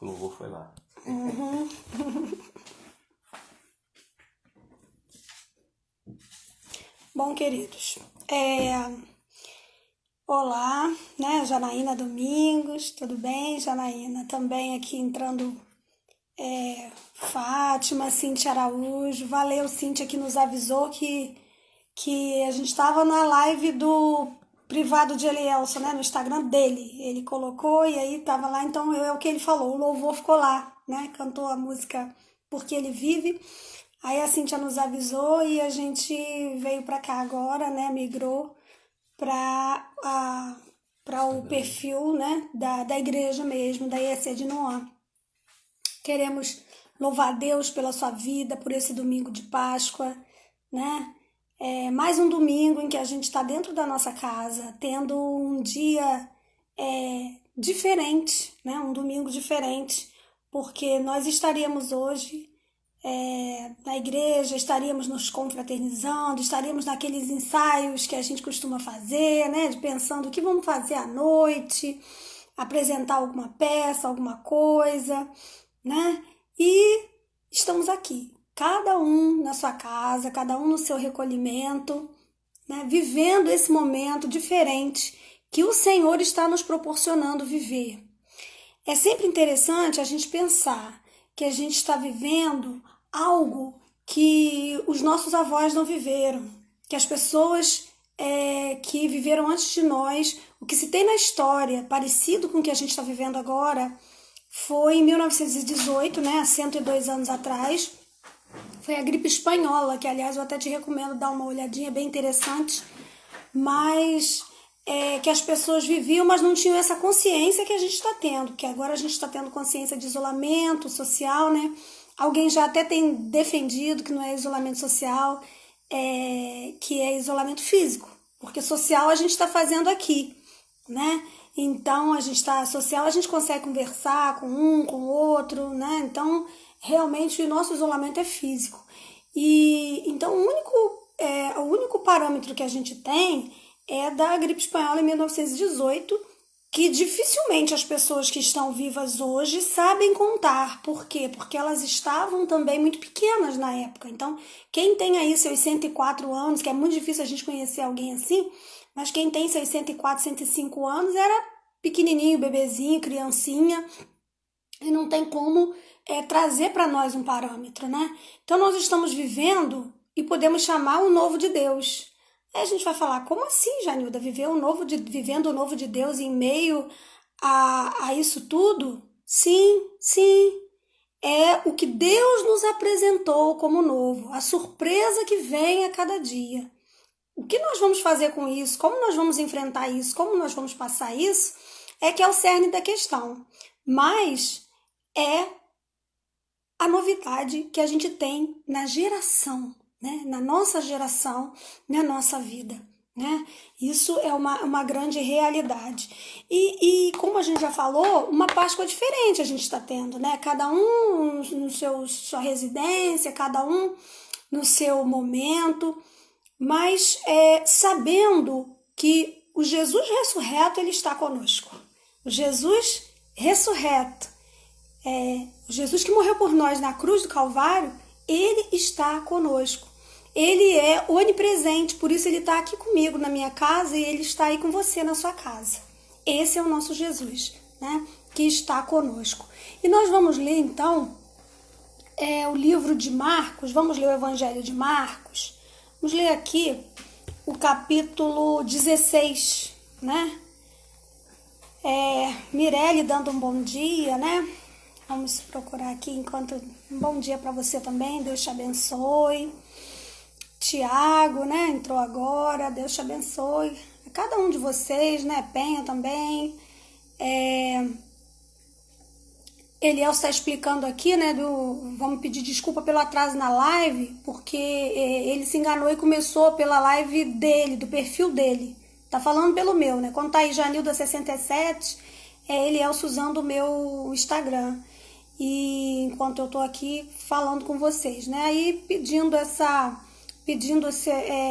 que o louvor foi lá. Uhum. Bom, queridos, olá, né, Janaína Domingos, tudo bem, Janaína? Também aqui entrando Fátima, Cíntia Araújo, valeu, Cíntia, que nos avisou que a gente estava na live do privado de Elielson, né, no Instagram dele, ele colocou e aí tava lá, então é o que ele falou, o louvor ficou lá, né, cantou a música Porque Ele Vive. Aí a Cíntia nos avisou e a gente veio para cá agora, né? Migrou para o perfil, né? Da igreja mesmo, da IEC de Noã. Queremos louvar a Deus pela sua vida, por esse domingo de Páscoa, né? Mais um domingo em que a gente está dentro da nossa casa, tendo um dia diferente, né? Um domingo diferente, porque nós estaríamos hoje na igreja, estaríamos nos confraternizando, estaríamos naqueles ensaios que a gente costuma fazer, né, de pensando o que vamos fazer à noite, apresentar alguma peça, alguma coisa, né, e estamos aqui, cada um na sua casa, cada um no seu recolhimento, né, vivendo esse momento diferente que o Senhor está nos proporcionando viver. É sempre interessante a gente pensar que a gente está vivendo algo que os nossos avós não viveram, que as pessoas que viveram antes de nós, o que se tem na história parecido com o que a gente está vivendo agora, foi em 1918, né, há 102 anos atrás, foi a gripe espanhola, que aliás eu até te recomendo dar uma olhadinha, bem interessante, mas que as pessoas viviam, mas não tinham essa consciência que a gente está tendo, que agora a gente está tendo consciência de isolamento social, né? Alguém já até tem defendido que não é isolamento social, que é isolamento físico, porque social a gente está fazendo aqui, né? Então a gente está social, a gente consegue conversar com um, com o outro, né? Então realmente o nosso isolamento é físico. E então o único parâmetro que a gente tem é da gripe espanhola em 1918, que dificilmente as pessoas que estão vivas hoje sabem contar. Por quê? Porque elas estavam também muito pequenas na época. Então, quem tem aí seus 104 anos, que é muito difícil a gente conhecer alguém assim, mas quem tem seus 104, 105 anos era pequenininho, bebezinho, criancinha, e não tem como trazer para nós um parâmetro, né? Então, nós estamos vivendo e podemos chamar o novo de Deus. Aí a gente vai falar, como assim, Janilda, vivendo o novo de Deus em meio a isso tudo? Sim, é o que Deus nos apresentou como novo, a surpresa que vem a cada dia. O que nós vamos fazer com isso? Como nós vamos enfrentar isso? Como nós vamos passar isso? Que é o cerne da questão. Mas é a novidade que a gente tem na geração, né? Na nossa geração, na nossa vida, né? Isso é uma grande realidade. E como a gente já falou, uma Páscoa diferente a gente está tendo, né? Cada um no sua residência, cada um no seu momento, mas sabendo que o Jesus ressurreto, ele está conosco. O Jesus ressurreto, o Jesus que morreu por nós na cruz do Calvário, ele está conosco. Ele é onipresente, por isso ele está aqui comigo na minha casa e ele está aí com você na sua casa. Esse é o nosso Jesus, né? Que está conosco. E nós vamos ler então o livro de Marcos, vamos ler o Evangelho de Marcos. Vamos ler aqui o capítulo 16, né? Mirelle dando um bom dia, né? Vamos procurar aqui enquanto... Um bom dia para você também, Deus te abençoe. Tiago, né? Entrou agora, Deus te abençoe. A cada um de vocês, né? Penha também. Eliel está explicando aqui, né? Vamos pedir desculpa pelo atraso na live, porque ele se enganou e começou pela live dele, do perfil dele. Tá falando pelo meu, né? Quando tá aí Janilda67, é Eliel usando o meu Instagram. E enquanto eu tô aqui falando com vocês, né? Aí pedindo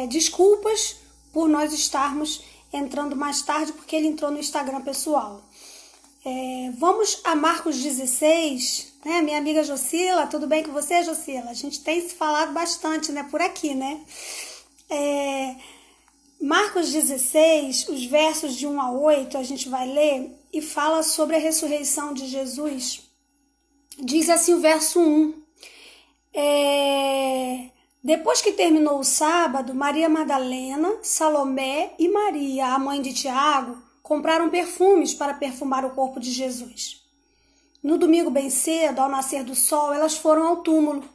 desculpas por nós estarmos entrando mais tarde, porque ele entrou no Instagram pessoal. Vamos a Marcos 16, né? Minha amiga Jocila, tudo bem com você, Jocila? A gente tem se falado bastante, né, por aqui, né? Marcos 16, os versos de 1 a 8, a gente vai ler e fala sobre a ressurreição de Jesus. Diz assim o verso 1. Depois que terminou o sábado, Maria Madalena, Salomé e Maria, a mãe de Tiago, compraram perfumes para perfumar o corpo de Jesus. No domingo bem cedo, ao nascer do sol, elas foram ao túmulo.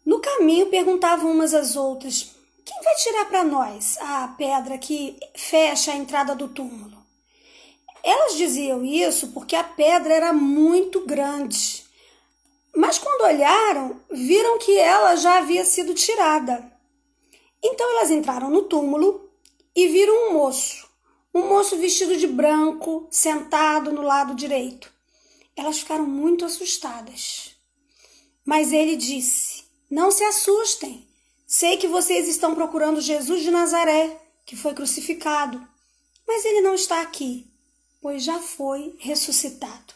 No caminho, perguntavam umas às outras: quem vai tirar para nós a pedra que fecha a entrada do túmulo? Elas diziam isso porque a pedra era muito grande. Mas quando olharam, viram que ela já havia sido tirada. Então elas entraram no túmulo e viram um moço vestido de branco, sentado no lado direito. Elas ficaram muito assustadas. Mas ele disse: não se assustem. Sei que vocês estão procurando Jesus de Nazaré, que foi crucificado. Mas ele não está aqui, pois já foi ressuscitado.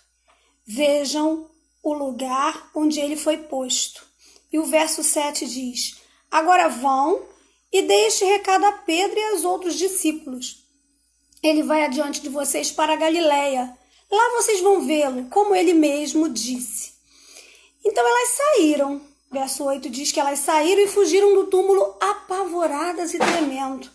Vejam o lugar onde ele foi posto. E o verso 7 diz: agora vão e dê este recado a Pedro e aos outros discípulos. Ele vai adiante de vocês para a Galileia. Lá vocês vão vê-lo, como ele mesmo disse. Então elas saíram. Verso 8 diz que elas saíram e fugiram do túmulo apavoradas e tremendo.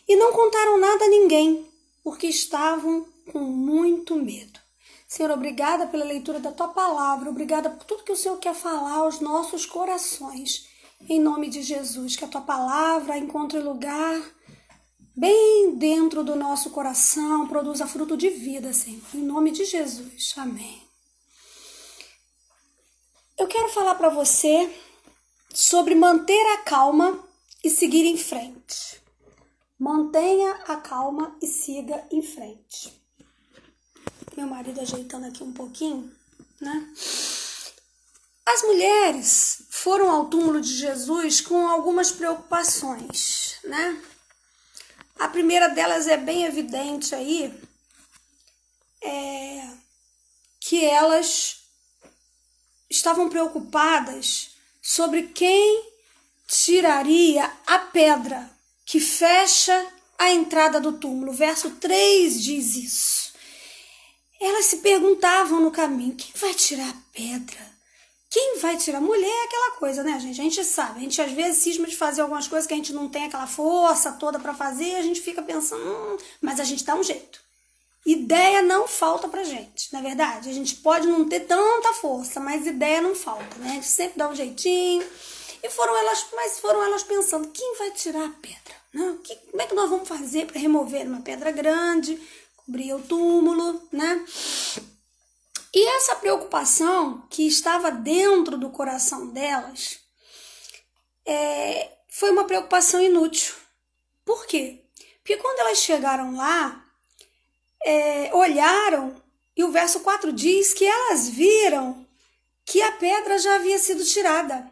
E não contaram nada a ninguém, porque estavam com muito medo. Senhor, obrigada pela leitura da Tua palavra, obrigada por tudo que o Senhor quer falar aos nossos corações. Em nome de Jesus, que a Tua palavra encontre lugar bem dentro do nosso coração, produza fruto de vida, Senhor. Em nome de Jesus, amém. Eu quero falar para você sobre manter a calma e seguir em frente. Mantenha a calma e siga em frente. Meu marido ajeitando aqui um pouquinho, né? As mulheres foram ao túmulo de Jesus com algumas preocupações, né? A primeira delas é bem evidente aí, que elas estavam preocupadas sobre quem tiraria a pedra que fecha a entrada do túmulo. O verso 3 diz isso. Elas se perguntavam no caminho: quem vai tirar a pedra? Quem vai tirar? Mulher é aquela coisa, né, gente? A gente sabe. A gente às vezes cisma de fazer algumas coisas que a gente não tem aquela força toda para fazer. A gente fica pensando, mas a gente dá um jeito. Ideia não falta pra gente, na verdade. A gente pode não ter tanta força, mas ideia não falta, né? A gente sempre dá um jeitinho. E foram elas pensando: quem vai tirar a pedra? Né? Como é que nós vamos fazer para remover uma pedra grande? Cobrir o túmulo, né? E essa preocupação que estava dentro do coração delas foi uma preocupação inútil. Por quê? Porque quando elas chegaram lá, olharam, e o verso 4 diz que elas viram que a pedra já havia sido tirada.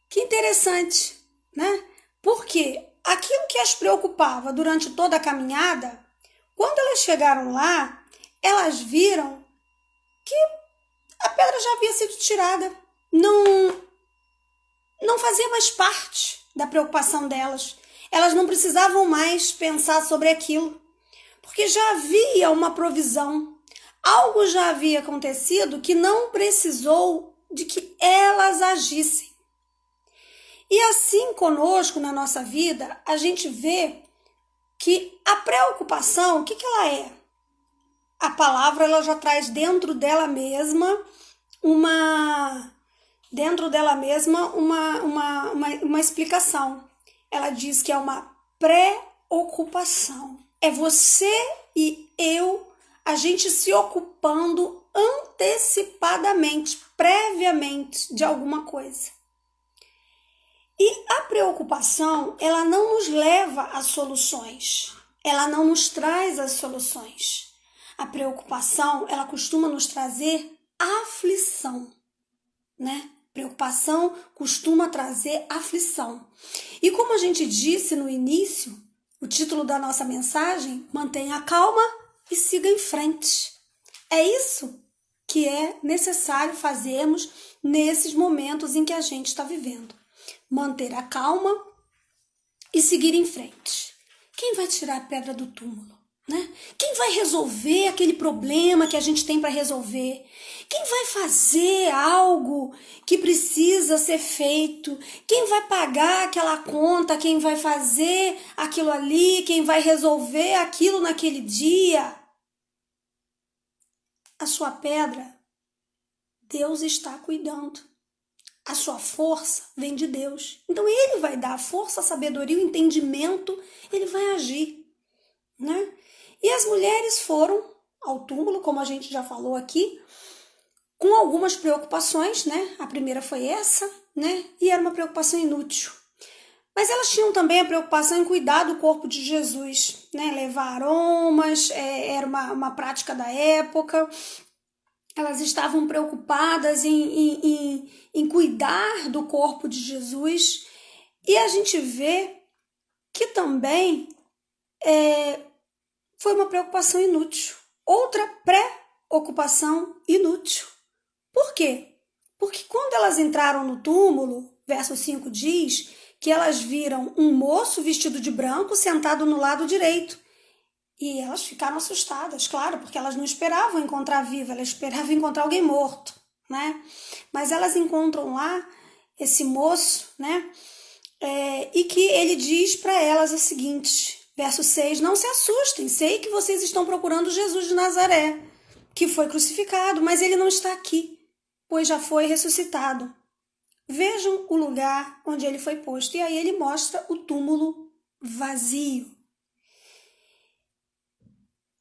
Que interessante, né? Porque aquilo que as preocupava durante toda a caminhada, quando elas chegaram lá, elas viram que a pedra já havia sido tirada. Não fazia mais parte da preocupação delas. Elas não precisavam mais pensar sobre aquilo, porque já havia uma provisão. Algo já havia acontecido que não precisou de que elas agissem. E assim conosco na nossa vida, a gente vê que a preocupação, o que ela é? A palavra ela já traz dentro dela mesma uma explicação. Ela diz que é uma preocupação. É você e eu, a gente se ocupando antecipadamente, previamente de alguma coisa. E a preocupação, ela não nos leva a soluções. Ela não nos traz as soluções. A preocupação, ela costuma nos trazer aflição, né? Preocupação costuma trazer aflição. E como a gente disse no início, o título da nossa mensagem, mantenha a calma e siga em frente. É isso que é necessário fazermos nesses momentos em que a gente está vivendo. Manter a calma e seguir em frente. Quem vai tirar a pedra do túmulo? Né? Quem vai resolver aquele problema que a gente tem para resolver? Quem vai fazer algo que precisa ser feito? Quem vai pagar aquela conta? Quem vai fazer aquilo ali? Quem vai resolver aquilo naquele dia? A sua pedra, Deus está cuidando. A sua força vem de Deus. Então Ele vai dar a força, a sabedoria, o entendimento, Ele vai agir, né? E as mulheres foram ao túmulo, como a gente já falou aqui, com algumas preocupações, né? A primeira foi essa, né? E era uma preocupação inútil. Mas elas tinham também a preocupação em cuidar do corpo de Jesus, né? Levar aromas, era uma prática da época. Elas estavam preocupadas em cuidar do corpo de Jesus. E a gente vê que também foi uma preocupação inútil. Outra preocupação inútil. Por quê? Porque quando elas entraram no túmulo, verso 5 diz que elas viram um moço vestido de branco sentado no lado direito. E elas ficaram assustadas, claro, porque elas não esperavam encontrar viva, elas esperavam encontrar alguém morto, né? Mas elas encontram lá esse moço, né? E que ele diz para elas o seguinte, verso 6, não se assustem, sei que vocês estão procurando Jesus de Nazaré, que foi crucificado, mas ele não está aqui, pois já foi ressuscitado. Vejam o lugar onde ele foi posto. E aí ele mostra o túmulo vazio.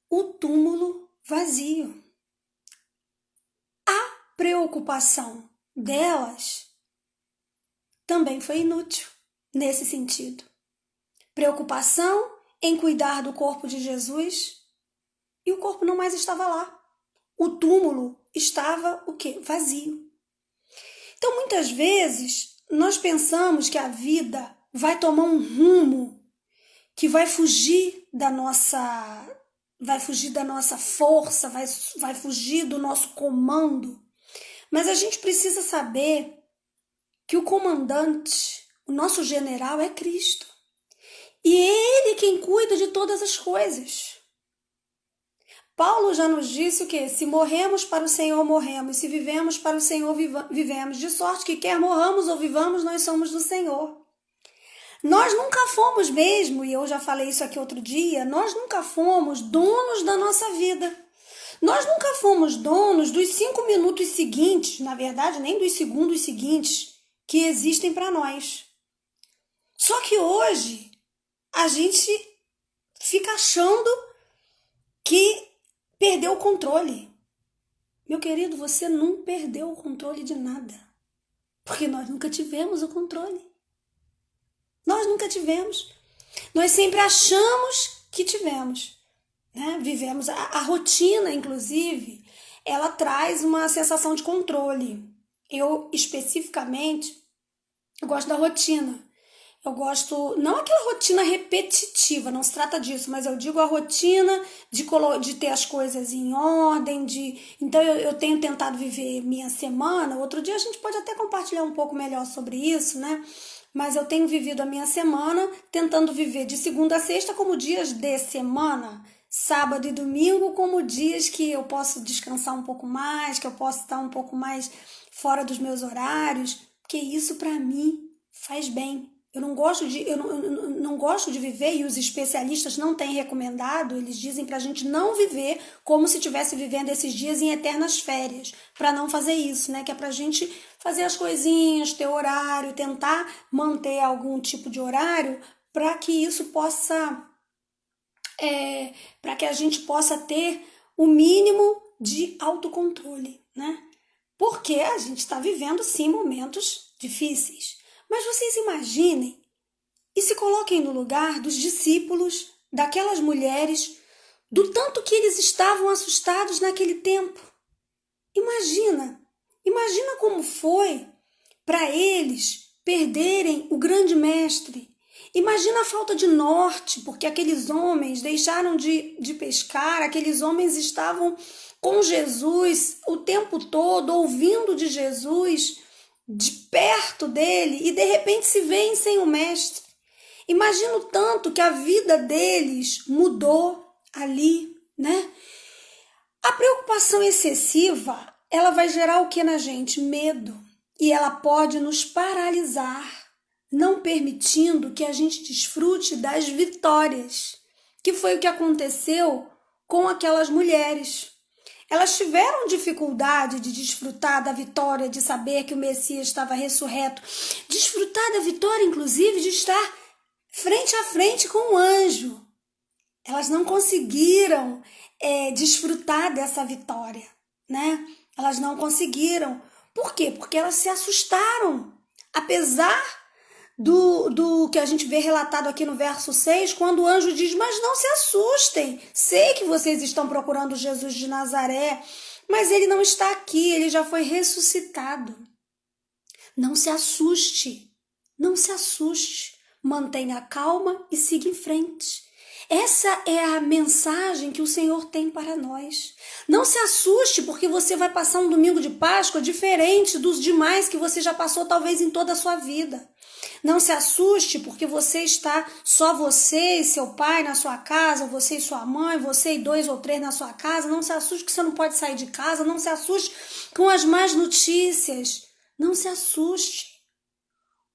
O túmulo vazio. A preocupação delas também foi inútil nesse sentido. Preocupação em cuidar do corpo de Jesus e o corpo não mais estava lá. O túmulo estava o quê? Vazio. Então, muitas vezes, nós pensamos que a vida vai tomar um rumo que vai fugir da nossa força, vai fugir do nosso comando. Mas a gente precisa saber que o comandante, o nosso general é Cristo. E Ele quem cuida de todas as coisas. Paulo já nos disse o quê? Se morremos para o Senhor, morremos. Se vivemos para o Senhor, vivemos. De sorte que quer morramos ou vivamos, nós somos do Senhor. Nós nunca fomos mesmo, e eu já falei isso aqui outro dia, nós nunca fomos donos da nossa vida. Nós nunca fomos donos dos 5 minutos seguintes, na verdade, nem dos segundos seguintes que existem para nós. Só que hoje a gente fica achando que perdeu o controle. Meu querido, você não perdeu o controle de nada, porque nós nunca tivemos o controle. Nós nunca tivemos. Nós sempre achamos que tivemos, né? Vivemos a rotina, inclusive, ela traz uma sensação de controle. Eu, especificamente, eu gosto da rotina. Eu gosto, não aquela rotina repetitiva, não se trata disso, mas eu digo a rotina de ter as coisas em ordem, então eu tenho tentado viver minha semana. Outro dia a gente pode até compartilhar um pouco melhor sobre isso, né? Mas eu tenho vivido a minha semana tentando viver de segunda a sexta como dias de semana, sábado e domingo como dias que eu posso descansar um pouco mais, que eu posso estar um pouco mais fora dos meus horários, porque isso para mim faz bem. Eu não gosto de viver, e os especialistas não têm recomendado, eles dizem para a gente não viver como se estivesse vivendo esses dias em eternas férias, para não fazer isso, né? Que é para a gente fazer as coisinhas, ter horário, tentar manter algum tipo de horário para que isso possa, para que a gente possa ter o mínimo de autocontrole, né? Porque a gente está vivendo, sim, momentos difíceis. Mas vocês imaginem e se coloquem no lugar dos discípulos, daquelas mulheres, do tanto que eles estavam assustados naquele tempo. Imagina como foi para eles perderem o grande mestre. Imagina a falta de norte, porque aqueles homens deixaram de pescar, aqueles homens estavam com Jesus o tempo todo, ouvindo de Jesus, de perto dele, e de repente se veem sem o mestre. Imagino tanto que a vida deles mudou ali, né? A preocupação excessiva, ela vai gerar o que na gente? Medo. E ela pode nos paralisar, não permitindo que a gente desfrute das vitórias, que foi o que aconteceu com aquelas mulheres. Elas tiveram dificuldade de desfrutar da vitória, de saber que o Messias estava ressurreto, desfrutar da vitória, inclusive, de estar frente a frente com o anjo. Elas não conseguiram desfrutar dessa vitória, né? Elas não conseguiram. Por quê? Porque elas se assustaram. Apesar do que a gente vê relatado aqui no verso 6, quando o anjo diz, mas não se assustem, sei que vocês estão procurando Jesus de Nazaré, mas ele não está aqui, ele já foi ressuscitado. Não se assuste, não se assuste, mantenha calma e siga em frente. Essa é a mensagem que o Senhor tem para nós. Não se assuste porque você vai passar um domingo de Páscoa diferente dos demais que você já passou talvez em toda a sua vida. Não se assuste porque você está só você e seu pai na sua casa, você e sua mãe, você e 2 ou 3 na sua casa. Não se assuste que você não pode sair de casa. Não se assuste com as más notícias. Não se assuste.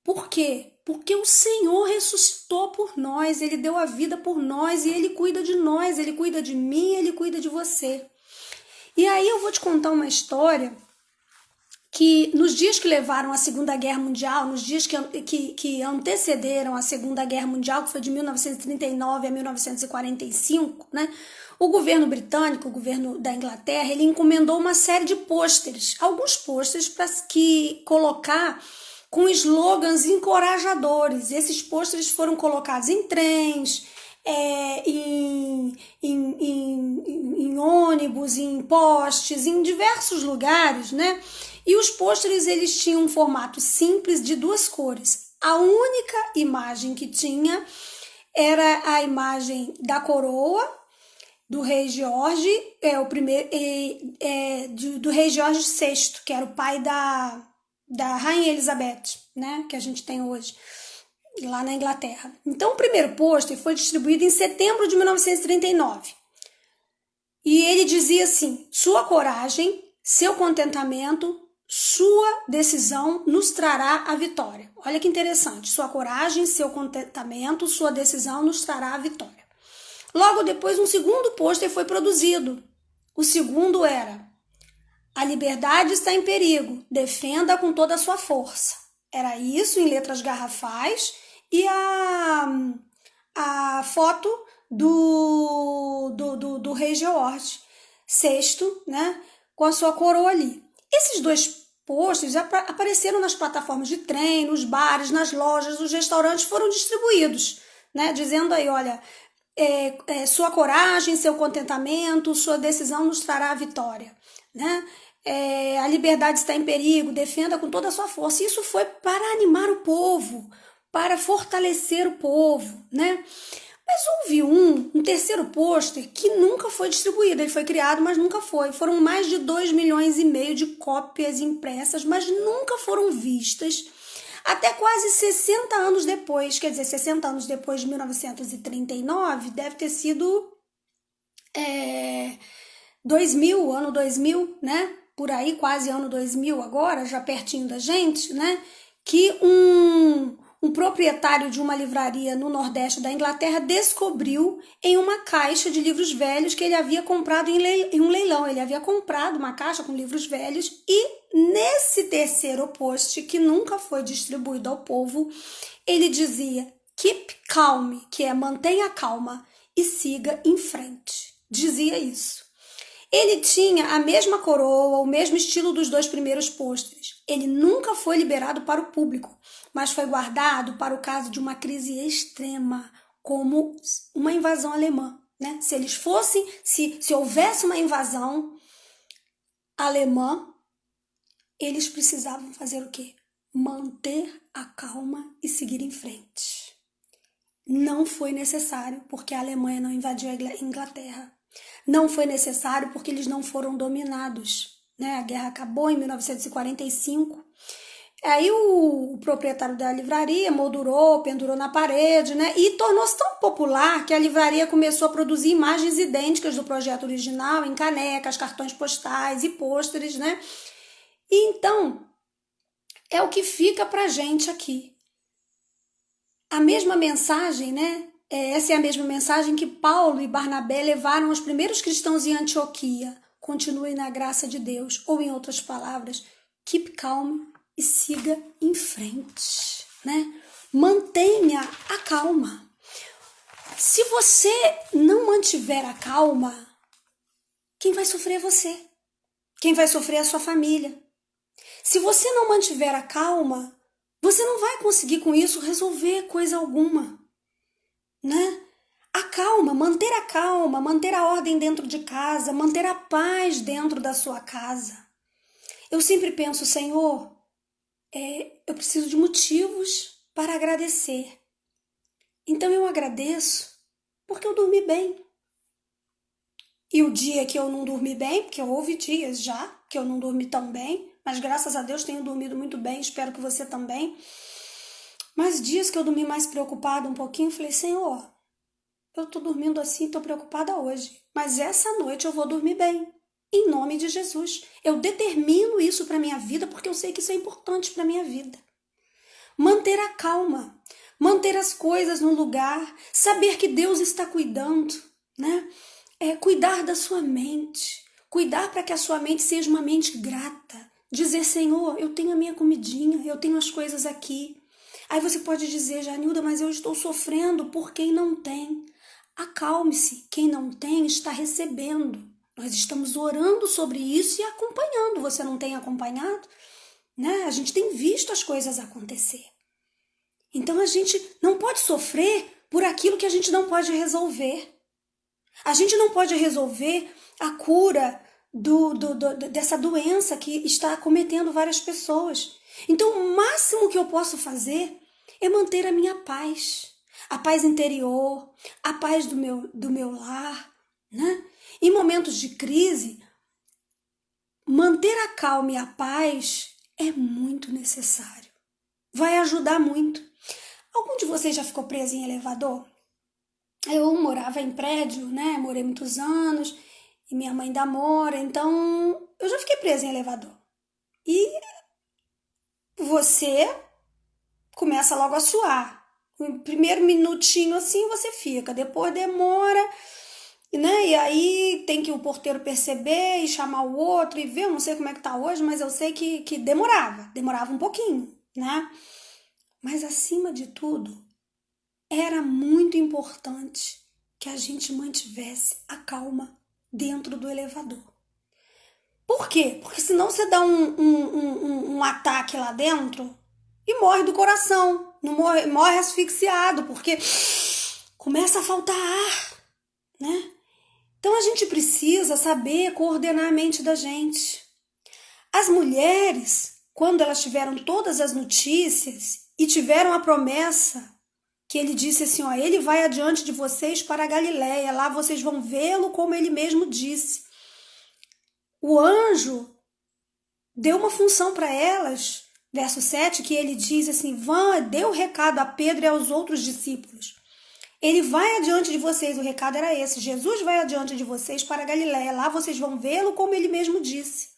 Por quê? Porque o Senhor ressuscitou por nós, Ele deu a vida por nós e Ele cuida de nós, Ele cuida de mim, Ele cuida de você. E aí eu vou te contar uma história que nos dias que levaram à Segunda Guerra Mundial, nos dias que antecederam a Segunda Guerra Mundial, que foi de 1939 a 1945, né? O governo britânico, o governo da Inglaterra, ele encomendou uma série de pôsteres, alguns pôsteres para que colocar com slogans encorajadores. Esses pôsteres foram colocados em trens, em ônibus, em postes, em diversos lugares, né? E os pôsteres eles tinham um formato simples de 2 cores. A única imagem que tinha era a imagem da coroa do rei George, do rei George VI, que era o pai da Rainha Elizabeth, né, que a gente tem hoje, lá na Inglaterra. Então, o primeiro pôster foi distribuído em setembro de 1939. E ele dizia assim, sua coragem, seu contentamento, sua decisão nos trará a vitória. Olha que interessante, sua coragem, seu contentamento, sua decisão nos trará a vitória. Logo depois, um segundo pôster foi produzido. O segundo era: a liberdade está em perigo, defenda com toda a sua força. Era isso em letras garrafais e a foto do rei George VI, né, com a sua coroa ali. Esses 2 pôsteres apareceram nas plataformas de trem, nos bares, nas lojas, nos restaurantes, foram distribuídos, né, dizendo aí, olha, sua coragem, seu contentamento, sua decisão nos trará a vitória, né? A liberdade está em perigo, defenda com toda a sua força. Isso foi para animar o povo, para fortalecer o povo, né? Mas houve um terceiro pôster que nunca foi distribuído. Ele foi criado, mas nunca foi. Foram mais de 2,5 milhões de cópias impressas, mas nunca foram vistas. Até quase 60 anos depois, quer dizer, 60 anos depois de 1939, deve ter sido 2000, ano 2000, né? Por aí, quase ano 2000 agora, já pertinho da gente, né? Que um proprietário de uma livraria no Nordeste da Inglaterra descobriu em uma caixa de livros velhos que ele havia comprado em um leilão. Ele havia comprado uma caixa com livros velhos e nesse terceiro post, que nunca foi distribuído ao povo, ele dizia keep calm, que é mantenha calma e siga em frente. Dizia isso. Ele tinha a mesma coroa, o mesmo estilo dos 2 primeiros pôsteres. Ele nunca foi liberado para o público, mas foi guardado para o caso de uma crise extrema, como uma invasão alemã, né? Se eles fossem, se houvesse uma invasão alemã, eles precisavam fazer o quê? Manter a calma e seguir em frente. Não foi necessário porque a Alemanha não invadiu a Inglaterra. Não foi necessário porque eles não foram dominados, né? A guerra acabou em 1945. Aí o proprietário da livraria moldurou, pendurou na parede, né? E tornou-se tão popular que a livraria começou a produzir imagens idênticas do projeto original em canecas, cartões postais e pôsteres, né? E então, é o que fica pra gente aqui. A mesma mensagem, né? Essa é a mesma mensagem que Paulo e Barnabé levaram aos primeiros cristãos em Antioquia. Continue na graça de Deus, ou em outras palavras, keep calm e siga em frente, né? Mantenha a calma. Se você não mantiver a calma, quem vai sofrer é você. Quem vai sofrer é a sua família. Se você não mantiver a calma, você não vai conseguir com isso resolver coisa alguma, né? A calma, manter a ordem dentro de casa, manter a paz dentro da sua casa. Eu sempre penso, Senhor, eu preciso de motivos para agradecer. Então eu agradeço porque eu dormi bem. E o dia que eu não dormi bem, porque houve dias já que eu não dormi tão bem, mas graças a Deus tenho dormido muito bem, espero que você também. Mas dias que eu dormi mais preocupada um pouquinho, falei, Senhor, eu tô dormindo assim, tô preocupada hoje, mas essa noite eu vou dormir bem. Em nome de Jesus. Eu determino isso para minha vida porque eu sei que isso é importante para minha vida. Manter a calma, manter as coisas no lugar, saber que Deus está cuidando, né? Cuidar da sua mente, cuidar para que a sua mente seja uma mente grata. Dizer, Senhor, eu tenho a minha comidinha, eu tenho as coisas aqui. Aí você pode dizer, Janilda, mas eu estou sofrendo por quem não tem. Acalme-se, quem não tem está recebendo. Nós estamos orando sobre isso e acompanhando. Você não tem acompanhado? Né? A gente tem visto as coisas acontecer. Então a gente não pode sofrer por aquilo que a gente não pode resolver. A gente não pode resolver a cura dessa doença que está acometendo várias pessoas. Então o máximo que eu posso fazer é manter a minha paz. A paz interior, a paz do meu lar, né? Em momentos de crise, manter a calma e a paz é muito necessário. Vai ajudar muito. Algum de vocês já ficou preso em elevador? Eu morava em prédio, né? Morei muitos anos e minha mãe ainda mora, então eu já fiquei presa em elevador. E você começa logo a suar. No primeiro minutinho assim você fica, depois demora, né? E aí tem que o porteiro perceber e chamar o outro e ver. Eu não sei como é que tá hoje, mas eu sei que demorava um pouquinho, né? Mas acima de tudo, era muito importante que a gente mantivesse a calma dentro do elevador. Por quê? Porque senão você dá um ataque lá dentro e morre do coração. Não morre asfixiado, porque começa a faltar ar, né? Então a gente precisa saber coordenar a mente da gente. As mulheres, quando elas tiveram todas as notícias e tiveram a promessa que ele disse assim, ó, ele vai adiante de vocês para a Galiléia, lá vocês vão vê-lo como ele mesmo disse. O anjo deu uma função para elas, verso 7, que ele diz assim, dê o recado a Pedro e aos outros discípulos. Ele vai adiante de vocês, o recado era esse, Jesus vai adiante de vocês para a Galiléia, lá vocês vão vê-lo como ele mesmo disse.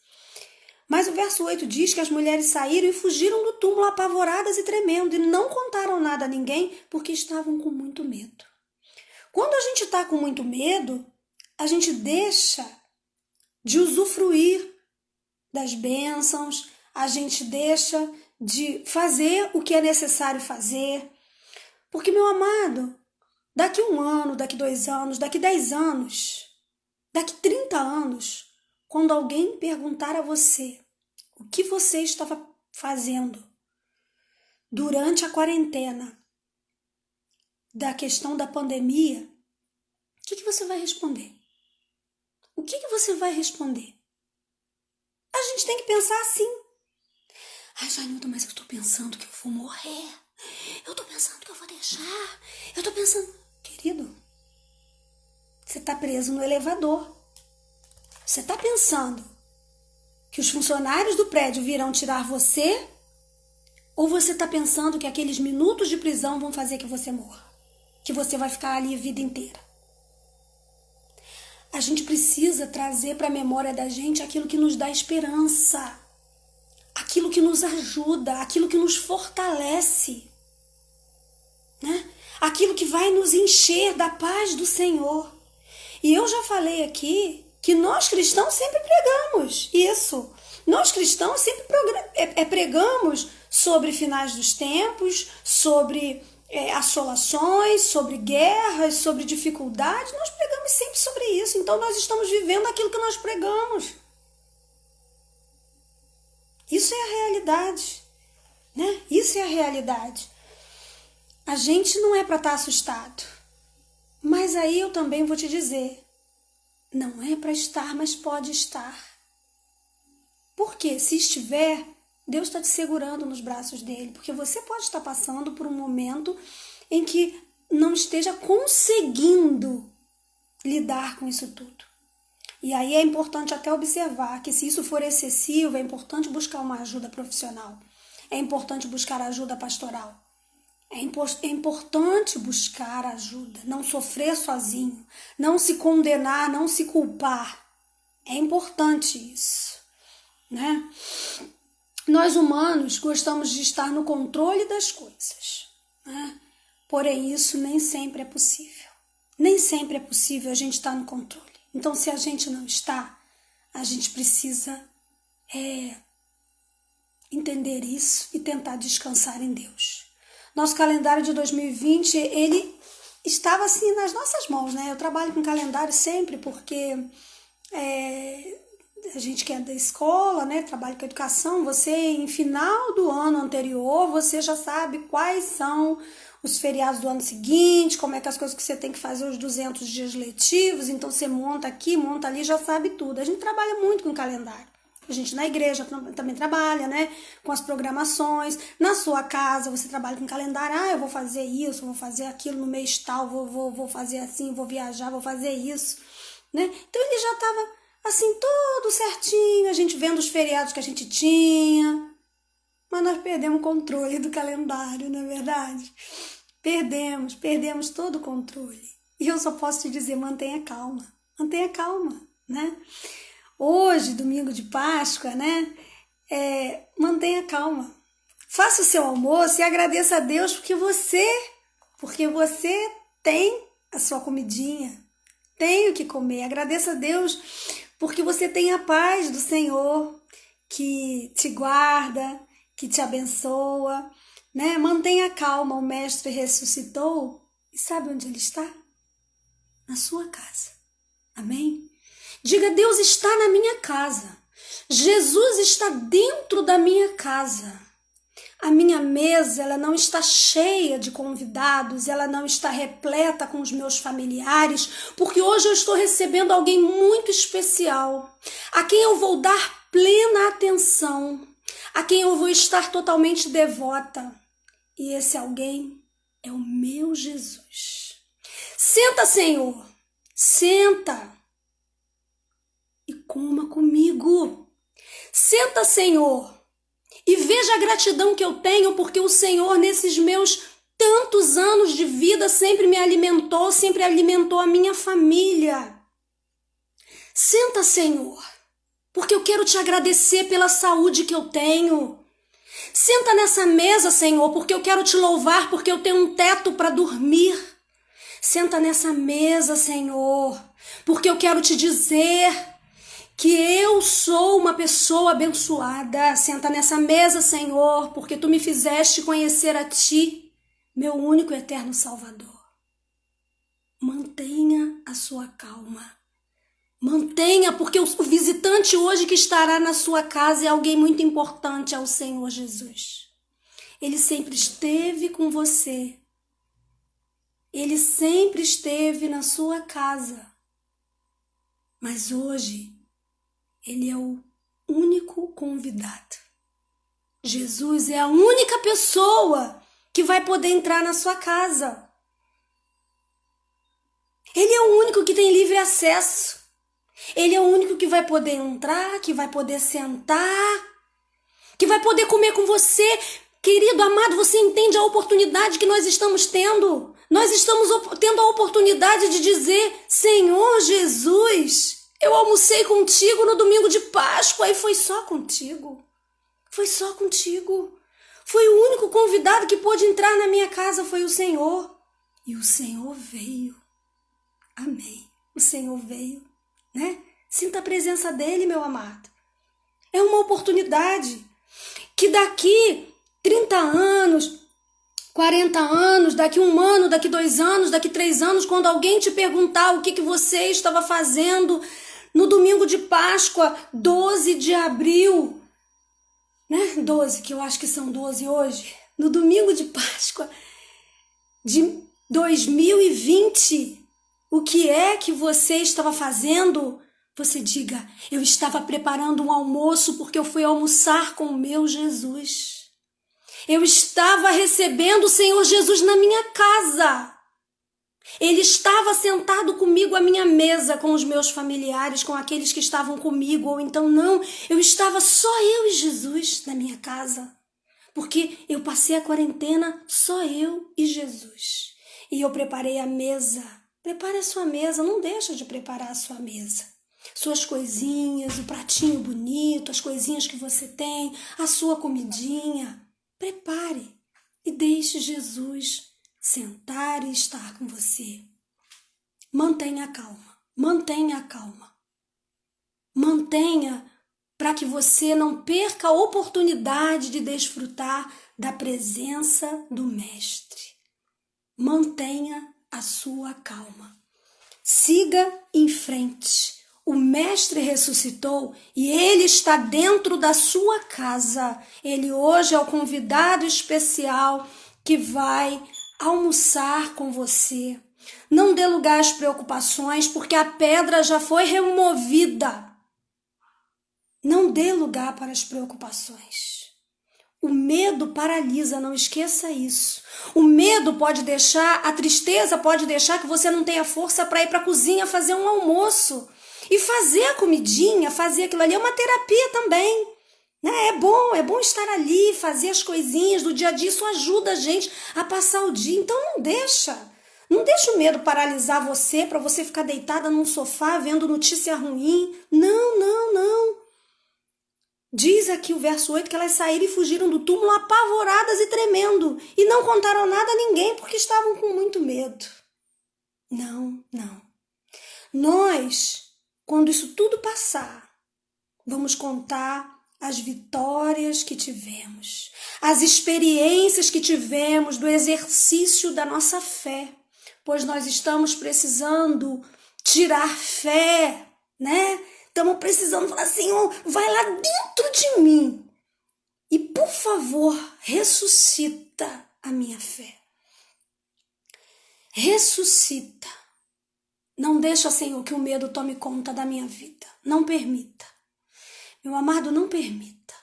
Mas o verso 8 diz que as mulheres saíram e fugiram do túmulo apavoradas e tremendo, e não contaram nada a ninguém porque estavam com muito medo. Quando a gente está com muito medo, a gente deixa de usufruir das bênçãos, a gente deixa de fazer o que é necessário fazer. Porque, meu amado, daqui 1 ano, daqui 2 anos, daqui 10 anos, daqui 30 anos, quando alguém perguntar a você o que você estava fazendo durante a quarentena da questão da pandemia, o que você vai responder? O que você vai responder? A gente tem que pensar assim. Ai, Janilda, mas eu estou pensando que eu vou morrer. Eu tô pensando que eu vou deixar. Eu tô pensando... Querido, você tá preso no elevador. Você tá pensando que os funcionários do prédio virão tirar você? Ou você tá pensando que aqueles minutos de prisão vão fazer que você morra? Que você vai ficar ali a vida inteira? A gente precisa trazer para a memória da gente aquilo que nos dá esperança, aquilo que nos ajuda, aquilo que nos fortalece, né? Aquilo que vai nos encher da paz do Senhor. E eu já falei aqui que nós cristãos sempre pregamos isso. Nós cristãos sempre pregamos sobre finais dos tempos, sobre assolações, sobre guerras, sobre dificuldades. Nós pregamos sempre sobre isso. Então nós estamos vivendo aquilo que nós pregamos. Isso é a realidade, né? Isso é a realidade. A gente não é para estar assustado. Mas aí eu também vou te dizer, não é para estar, mas pode estar. Porque se estiver, Deus está te segurando nos braços dele, porque você pode estar passando por um momento em que não esteja conseguindo lidar com isso tudo. E aí é importante até observar que se isso for excessivo, é importante buscar uma ajuda profissional, é importante buscar ajuda pastoral, é importante buscar ajuda, não sofrer sozinho, não se condenar, não se culpar. É importante isso, né? Nós humanos gostamos de estar no controle das coisas, né? Porém, isso nem sempre é possível. Nem sempre é possível a gente estar no controle. Então, se a gente não está, a gente precisa entender isso e tentar descansar em Deus. Nosso calendário de 2020, ele estava assim nas nossas mãos, né? Eu trabalho com calendário sempre porque a gente que é da escola, né, trabalha com educação, você em final do ano anterior, você já sabe quais são os feriados do ano seguinte, como é que as coisas que você tem que fazer os 200 dias letivos, então você monta aqui, monta ali, já sabe tudo. A gente trabalha muito com calendário. A gente na igreja também trabalha, né, com as programações. Na sua casa você trabalha com calendário. Eu vou fazer isso, vou fazer aquilo no mês tal, vou fazer assim, vou viajar, vou fazer isso, né? Então ele já estava assim, tudo certinho, a gente vendo os feriados que a gente tinha. Mas nós perdemos o controle do calendário, não é verdade? Perdemos todo o controle. E eu só posso te dizer, mantenha calma, né? Hoje, domingo de Páscoa, né? Mantenha calma. Faça o seu almoço e agradeça a Deus porque você tem a sua comidinha, tem o que comer. Agradeça a Deus porque você tem a paz do Senhor que te guarda, que te abençoa, né? Mantenha calma, o Mestre ressuscitou e sabe onde ele está? Na sua casa. Amém? Diga, Deus está na minha casa. Jesus está dentro da minha casa. A minha mesa, ela não está cheia de convidados, ela não está repleta com os meus familiares, porque hoje eu estou recebendo alguém muito especial, a quem eu vou dar plena atenção, a quem eu vou estar totalmente devota. E esse alguém é o meu Jesus. Senta, Senhor, senta e coma comigo. Senta, Senhor, e veja a gratidão que eu tenho, porque o Senhor, nesses meus tantos anos de vida, sempre me alimentou, sempre alimentou a minha família. Senta, Senhor, porque eu quero te agradecer pela saúde que eu tenho. Senta nessa mesa, Senhor, porque eu quero te louvar, porque eu tenho um teto para dormir. Senta nessa mesa, Senhor, porque eu quero te dizer que eu sou uma pessoa abençoada. Senta nessa mesa, Senhor, porque tu me fizeste conhecer a ti, meu único e eterno Salvador. Mantenha a sua calma. Mantenha, porque o visitante hoje que estará na sua casa é alguém muito importante, é o Senhor Jesus. Ele sempre esteve com você. Ele sempre esteve na sua casa. Mas hoje, ele é o único convidado. Jesus é a única pessoa que vai poder entrar na sua casa. Ele é o único que tem livre acesso. Ele é o único que vai poder entrar, que vai poder sentar, que vai poder comer com você. Querido, amado, você entende a oportunidade que nós estamos tendo? Nós estamos tendo a oportunidade de dizer: Senhor Jesus, eu almocei contigo no domingo de Páscoa e foi só contigo. Foi só contigo. Foi o único convidado que pôde entrar na minha casa, foi o Senhor. E o Senhor veio. Amém. O Senhor veio, né? Sinta a presença dele, meu amado. É uma oportunidade que daqui 30 anos, 40 anos, daqui 1 ano, daqui 2 anos, daqui 3 anos, quando alguém te perguntar o que você estava fazendo no domingo de Páscoa, 12 de abril, né? 12, que eu acho que são 12 hoje, no domingo de Páscoa de 2020, o que é que você estava fazendo? Você diga: eu estava preparando um almoço porque eu fui almoçar com o meu Jesus. Eu estava recebendo o Senhor Jesus na minha casa. Ele estava sentado comigo à minha mesa, com os meus familiares, com aqueles que estavam comigo, ou então não, eu estava só eu e Jesus na minha casa. Porque eu passei a quarentena só eu e Jesus. E eu preparei a mesa. Prepare a sua mesa, não deixa de preparar a sua mesa. Suas coisinhas, o pratinho bonito, as coisinhas que você tem, a sua comidinha. Prepare e deixe Jesus sentar e estar com você. Mantenha a calma, mantenha a calma. Mantenha para que você não perca a oportunidade de desfrutar da presença do Mestre. Mantenha a sua calma. Siga em frente. O Mestre ressuscitou e Ele está dentro da sua casa. Ele hoje é o convidado especial que vai almoçar com você. Não dê lugar às preocupações, porque a pedra já foi removida. Não dê lugar para as preocupações. O medo paralisa, não esqueça isso. O medo pode deixar, a tristeza pode deixar que você não tenha força para ir para a cozinha fazer um almoço. E fazer a comidinha, fazer aquilo ali é uma terapia também. Né? É bom estar ali, fazer as coisinhas do dia a dia, isso ajuda a gente a passar o dia. Então não deixa o medo paralisar você para você ficar deitada num sofá vendo notícia ruim. Não. Diz aqui o verso 8 que elas saíram e fugiram do túmulo apavoradas e tremendo, e não contaram nada a ninguém porque estavam com muito medo. Não. Nós, quando isso tudo passar, vamos contar as vitórias que tivemos, as experiências que tivemos do exercício da nossa fé, pois nós estamos precisando tirar fé, né? Estamos precisando falar: Senhor, vai lá dentro de mim e, por favor, ressuscita a minha fé. Ressuscita. Não deixa, Senhor, que o medo tome conta da minha vida. Não permita. Meu amado, não permita.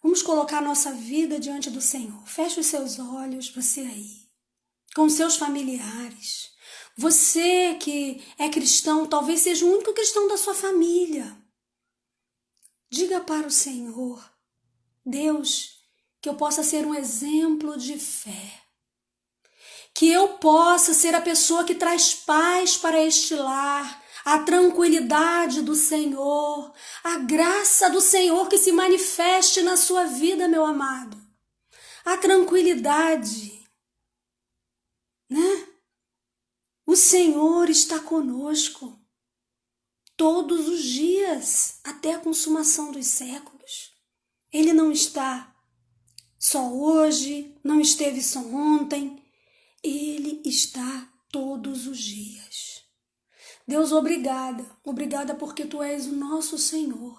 Vamos colocar a nossa vida diante do Senhor. Feche os seus olhos, você aí, com seus familiares. Você que é cristão, talvez seja o único cristão da sua família. Diga para o Senhor: Deus, que eu possa ser um exemplo de fé. Que eu possa ser a pessoa que traz paz para este lar, a tranquilidade do Senhor, a graça do Senhor que se manifeste na sua vida, meu amado. A tranquilidade, né? O Senhor está conosco todos os dias, até a consumação dos séculos. Ele não está só hoje, não esteve só ontem. Ele está todos os dias. Deus, obrigada porque Tu és o nosso Senhor.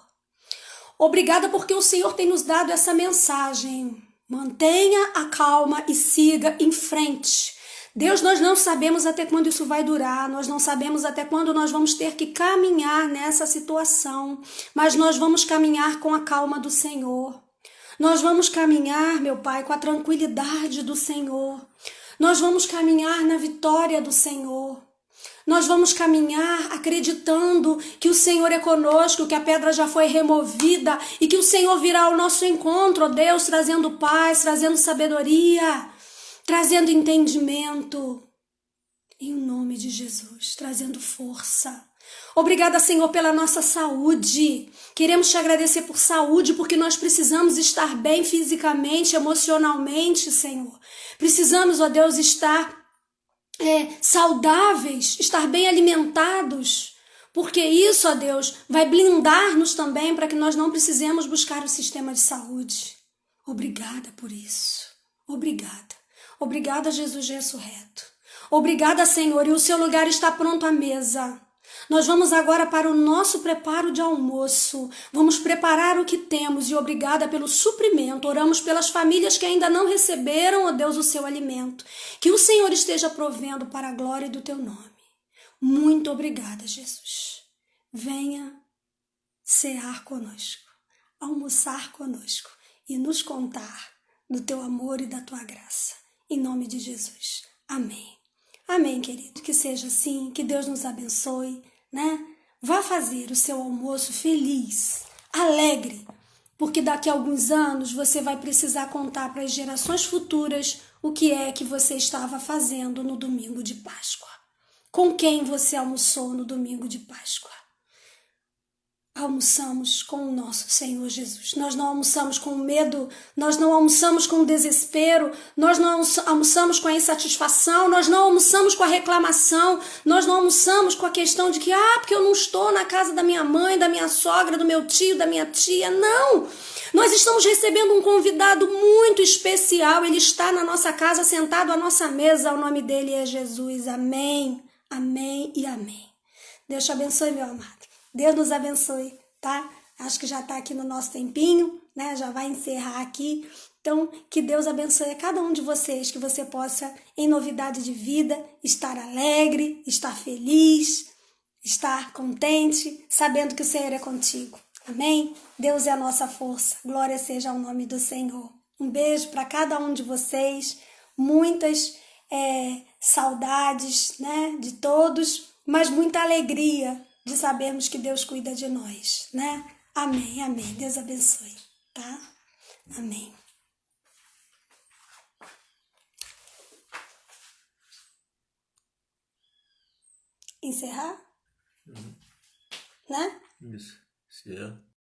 Obrigada porque o Senhor tem nos dado essa mensagem. Mantenha a calma e siga em frente. Deus, nós não sabemos até quando isso vai durar, nós não sabemos até quando nós vamos ter que caminhar nessa situação, mas nós vamos caminhar com a calma do Senhor. Nós vamos caminhar, meu Pai, com a tranquilidade do Senhor. Nós vamos caminhar na vitória do Senhor. Nós vamos caminhar acreditando que o Senhor é conosco, que a pedra já foi removida e que o Senhor virá ao nosso encontro, ó Deus, trazendo paz, trazendo sabedoria, trazendo entendimento. Em nome de Jesus, trazendo força. Obrigada, Senhor, pela nossa saúde. Queremos te agradecer por saúde, porque nós precisamos estar bem fisicamente, emocionalmente, Senhor. Precisamos, ó Deus, estar saudáveis, estar bem alimentados, porque isso, ó Deus, vai blindar-nos também para que nós não precisemos buscar o sistema de saúde. Obrigada por isso. Obrigada. Obrigada, Jesus ressurreto. Obrigada, Senhor, e o seu lugar está pronto à mesa. Nós vamos agora para o nosso preparo de almoço. Vamos preparar o que temos e obrigada pelo suprimento. Oramos pelas famílias que ainda não receberam, ó Deus, o seu alimento. Que o Senhor esteja provendo para a glória do teu nome. Muito obrigada, Jesus. Venha cear conosco, almoçar conosco e nos contar do teu amor e da tua graça. Em nome de Jesus. Amém. Amém, querido. Que seja assim, que Deus nos abençoe, né? Vá fazer o seu almoço feliz, alegre, porque daqui a alguns anos você vai precisar contar para as gerações futuras o que é que você estava fazendo no domingo de Páscoa. Com quem você almoçou no domingo de Páscoa? Almoçamos com o nosso Senhor Jesus. Nós não almoçamos com medo, nós não almoçamos com desespero, nós não almoçamos com a insatisfação, nós não almoçamos com a reclamação, nós não almoçamos com a questão de que, porque eu não estou na casa da minha mãe, da minha sogra, do meu tio, da minha tia. Não! Nós estamos recebendo um convidado muito especial, ele está na nossa casa, sentado à nossa mesa, o nome dele é Jesus. Amém, amém e amém. Deus te abençoe, meu amado. Deus nos abençoe, tá? Acho que já está aqui no nosso tempinho, né? Já vai encerrar aqui. Então, que Deus abençoe a cada um de vocês, que você possa, em novidade de vida, estar alegre, estar feliz, estar contente, sabendo que o Senhor é contigo. Amém? Deus é a nossa força. Glória seja ao nome do Senhor. Um beijo para cada um de vocês. Muitas saudades, né? De todos, mas muita alegria de sabermos que Deus cuida de nós, né? Amém, amém. Deus abençoe, tá? Amém. Encerrar? Né? Isso. Encerra.